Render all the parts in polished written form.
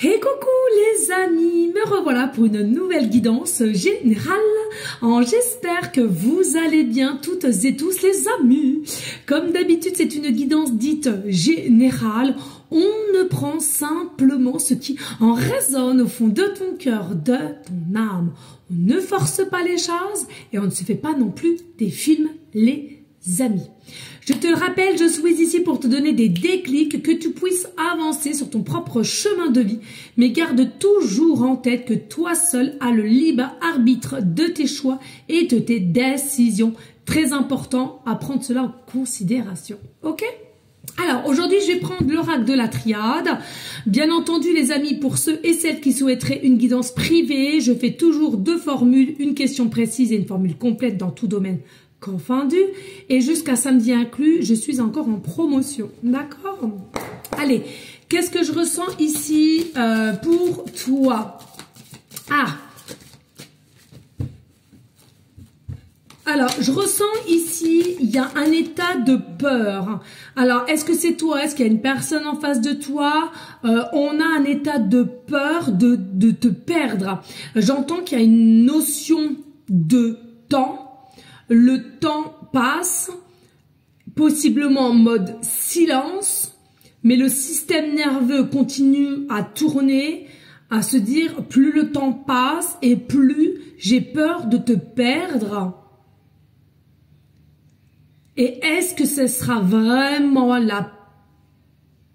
Et coucou les amis, me revoilà pour une nouvelle guidance générale. J'espère que vous allez bien toutes et tous les amis. Comme d'habitude, c'est une guidance dite générale. On ne prend simplement ce qui en résonne au fond de ton cœur, de ton âme. On ne force pas les choses et on ne se fait pas non plus des films, les amis. Je te le rappelle, je suis ici pour te donner des déclics, que tu puisses avancer sur ton propre chemin de vie, mais garde toujours en tête que toi seul as le libre arbitre de tes choix et de tes décisions. Très important à prendre cela en considération. Ok ? Alors, aujourd'hui, je vais prendre l'oracle de la triade. Bien entendu, les amis, pour ceux et celles qui souhaiteraient une guidance privée, je fais toujours deux formules, une question précise et une formule complète dans tout domaine confondu. Et jusqu'à samedi inclus, je suis encore en promotion. D'accord ? Allez, qu'est-ce que je ressens ici pour toi ? Alors, je ressens ici, il y a un état de peur. Alors, est-ce que c'est toi? Est-ce qu'il y a une personne en face de toi? On a un état de peur de te perdre. J'entends qu'il y a une notion de temps. Le temps passe, possiblement en mode silence, mais le système nerveux continue à tourner, à se dire plus le temps passe et plus j'ai peur de te perdre. Et est-ce que ce sera vraiment la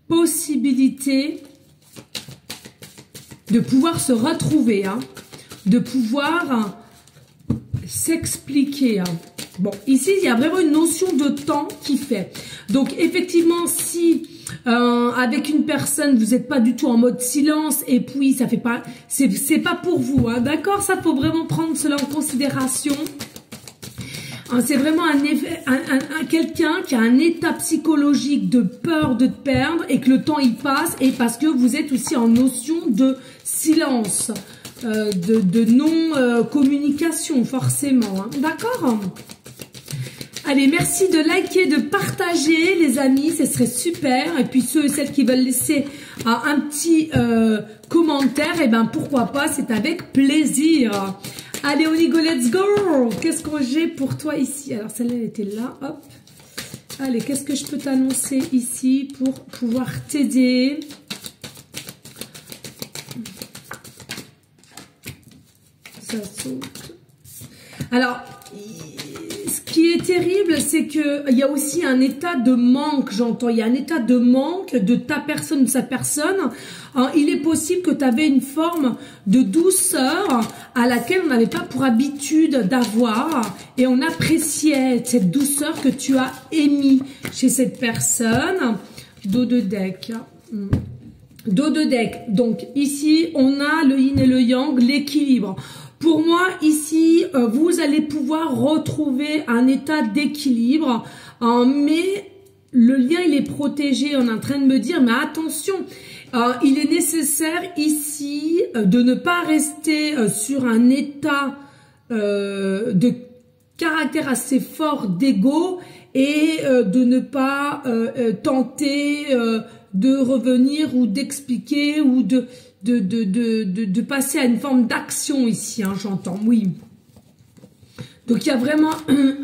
possibilité de pouvoir se retrouver, de pouvoir s'expliquer. Bon, ici, il y a vraiment une notion de temps qui fait. Donc, effectivement, si avec une personne, vous n'êtes pas du tout en mode silence et puis ça fait pas, c'est pas pour vous, d'accord? Ça, faut vraiment prendre cela en considération. C'est vraiment quelqu'un qui a un état psychologique de peur de te perdre et que le temps il passe et parce que vous êtes aussi en notion de silence, de non-communication forcément. D'accord ? Allez, merci de liker, de partager les amis, ce serait super. Et puis ceux et celles qui veulent laisser un petit commentaire, et ben pourquoi pas, c'est avec plaisir. Allez, on y go, let's go. Qu'est-ce que j'ai pour toi ici? Alors, celle-là, elle était là, hop. Allez, qu'est-ce que je peux t'annoncer ici pour pouvoir t'aider? Ça saute. Alors, ce qui est terrible, c'est qu'il y a aussi un état de manque, j'entends. Il y a un état de manque de ta personne, de sa personne. Alors, il est possible que tu avais une forme de douceur à laquelle on n'avait pas pour habitude d'avoir et on appréciait cette douceur que tu as émise chez cette personne. Dos de deck. Dos de deck. Donc ici, on a le yin et le yang, l'équilibre. Pour moi, ici, vous allez pouvoir retrouver un état d'équilibre, mais le lien, il est protégé. On est en train de me dire, mais attention, il est nécessaire ici de ne pas rester sur un état de caractère assez fort d'ego et de ne pas tenter de revenir ou d'expliquer ou de passer à une forme d'action ici, j'entends, oui. Donc il y a vraiment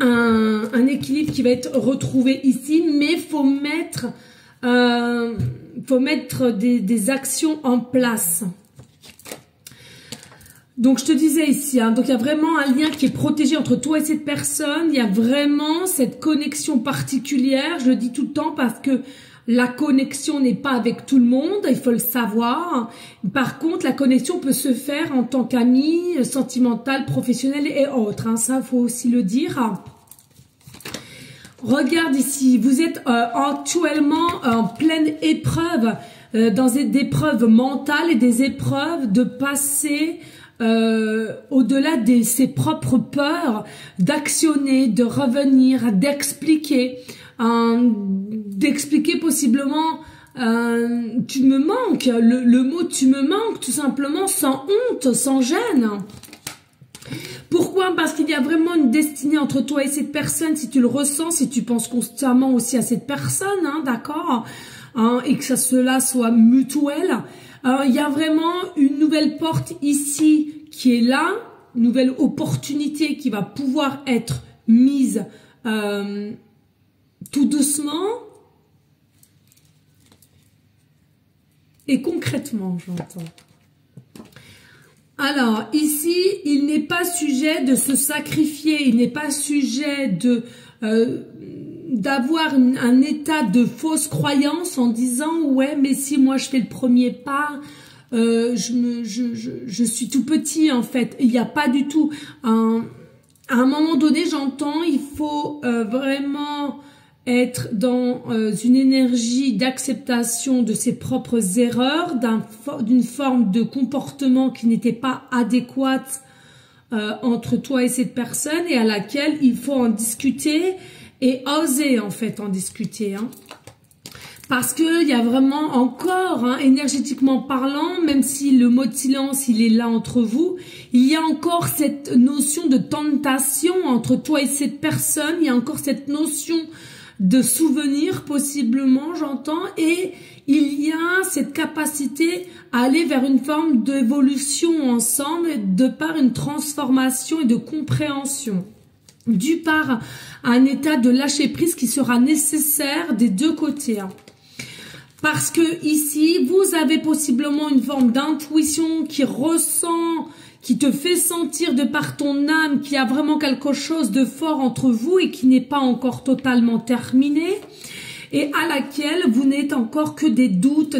un équilibre qui va être retrouvé ici, mais faut mettre des actions en place. Donc je te disais ici, donc il y a vraiment un lien qui est protégé entre toi et cette personne. Il y a vraiment cette connexion particulière. Je le dis tout le temps parce que la connexion n'est pas avec tout le monde, il faut le savoir. Par contre, la connexion peut se faire en tant qu'ami, sentimental, professionnel et autres. Ça, faut aussi le dire. Regarde ici, vous êtes actuellement en pleine épreuve, dans des épreuves mentales et des épreuves de passer au-delà de ses propres peurs, d'actionner, de revenir, d'expliquer. D'expliquer possiblement tu me manques, le mot tu me manques tout simplement sans honte, sans gêne. Pourquoi? Parce qu'il y a vraiment une destinée entre toi et cette personne, si tu le ressens, si tu penses constamment aussi à cette personne, d'accord, et que cela soit mutuel. Il y a vraiment une nouvelle porte ici qui est là, une nouvelle opportunité qui va pouvoir être mise tout doucement et concrètement, j'entends. Alors, ici, il n'est pas sujet de se sacrifier, il n'est pas sujet de d'avoir un état de fausse croyance en disant « Ouais, mais si moi je fais le premier pas, je suis tout petit en fait. » Il n'y a pas du tout. À un moment donné, j'entends, il faut vraiment être dans une énergie d'acceptation de ses propres erreurs, d'une forme de comportement qui n'était pas adéquate entre toi et cette personne et à laquelle il faut en discuter et oser en fait en discuter. Hein. Parce qu'il y a vraiment encore, hein, énergétiquement parlant, même si le mot de silence il est là entre vous, il y a encore cette notion de tentation entre toi et cette personne, il y a encore cette notion de souvenir possiblement, j'entends, et il y a cette capacité à aller vers une forme d'évolution ensemble de par une transformation et de compréhension, dû par un état de lâcher prise qui sera nécessaire des deux côtés. Hein. Parce que ici, vous avez possiblement une forme d'intuition qui ressent, qui te fait sentir de par ton âme qu'il y a vraiment quelque chose de fort entre vous et qui n'est pas encore totalement terminé et à laquelle vous n'êtes encore que des doutes,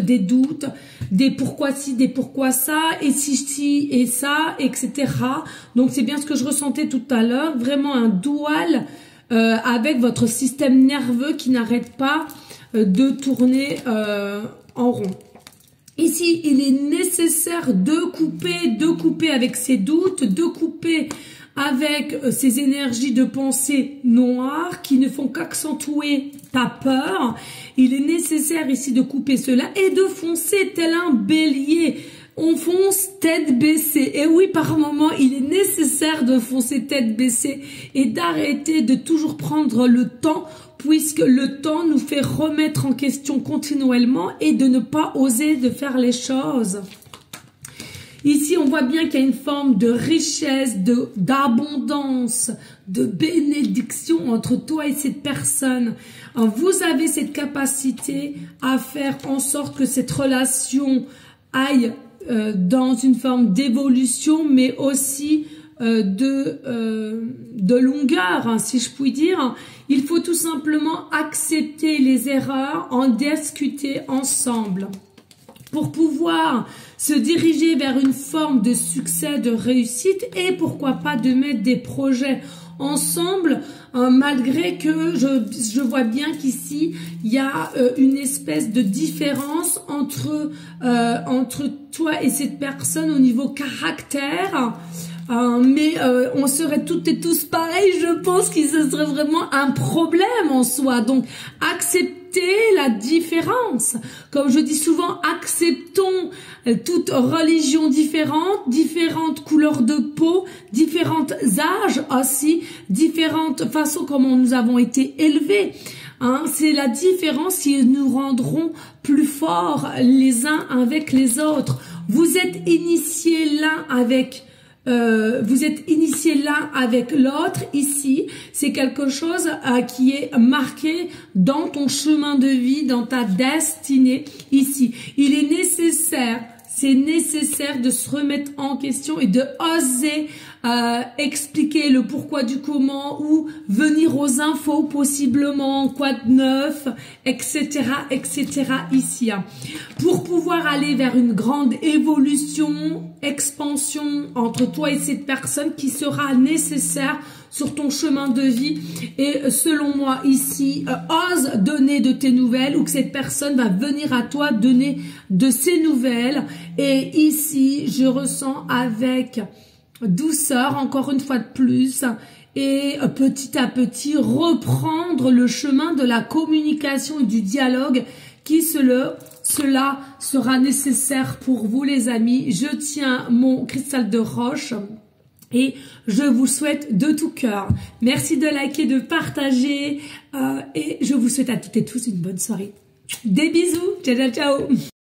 des pourquoi ci, des pourquoi ça, et si et ça, etc. Donc c'est bien ce que je ressentais tout à l'heure, vraiment un dual avec votre système nerveux qui n'arrête pas de tourner en rond. Ici, il est nécessaire de couper avec ces doutes, de couper avec ces énergies de pensée noires qui ne font qu'accentuer ta peur. Il est nécessaire ici de couper cela et de foncer tel un bélier. On fonce tête baissée. Et oui, par moment, il est nécessaire de foncer tête baissée et d'arrêter de toujours prendre le temps, puisque le temps nous fait remettre en question continuellement et de ne pas oser de faire les choses. Ici, on voit bien qu'il y a une forme de richesse, d'abondance, de bénédiction entre toi et cette personne. Vous avez cette capacité à faire en sorte que cette relation aille dans une forme d'évolution, mais aussi de longueur, hein, si je puis dire. Il faut tout simplement accepter les erreurs, en discuter ensemble pour pouvoir se diriger vers une forme de succès, de réussite et pourquoi pas de mettre des projets ensemble, malgré que je vois bien qu'ici il y a une espèce de différence entre toi et cette personne au niveau caractère. Mais on serait toutes et tous pareils, je pense que ce serait vraiment un problème en soi. Donc, accepter la différence. Comme je dis souvent, acceptons toute religion différente, différentes couleurs de peau, différents âges aussi, différentes façons comment nous avons été élevés. Hein, c'est la différence qui nous rendront plus forts les uns avec les autres. Vous êtes initiés l'un avec l'autre ici, c'est quelque chose qui est marqué dans ton chemin de vie, dans ta destinée ici. Il est nécessaire, c'est nécessaire de se remettre en question et de oser expliquer le pourquoi du comment ou venir aux infos possiblement, quoi de neuf, etc., etc. ici. Pour pouvoir aller vers une grande évolution, expansion entre toi et cette personne qui sera nécessaire sur ton chemin de vie et selon moi ici, ose donner de tes nouvelles ou que cette personne va venir à toi donner de ses nouvelles et ici je ressens avec douceur encore une fois de plus et petit à petit reprendre le chemin de la communication et du dialogue qui cela sera nécessaire pour vous les amis. Je tiens mon cristal de roche et je vous souhaite de tout cœur. Merci de liker, de partager et je vous souhaite à toutes et tous une bonne soirée. Des bisous, ciao ciao ciao.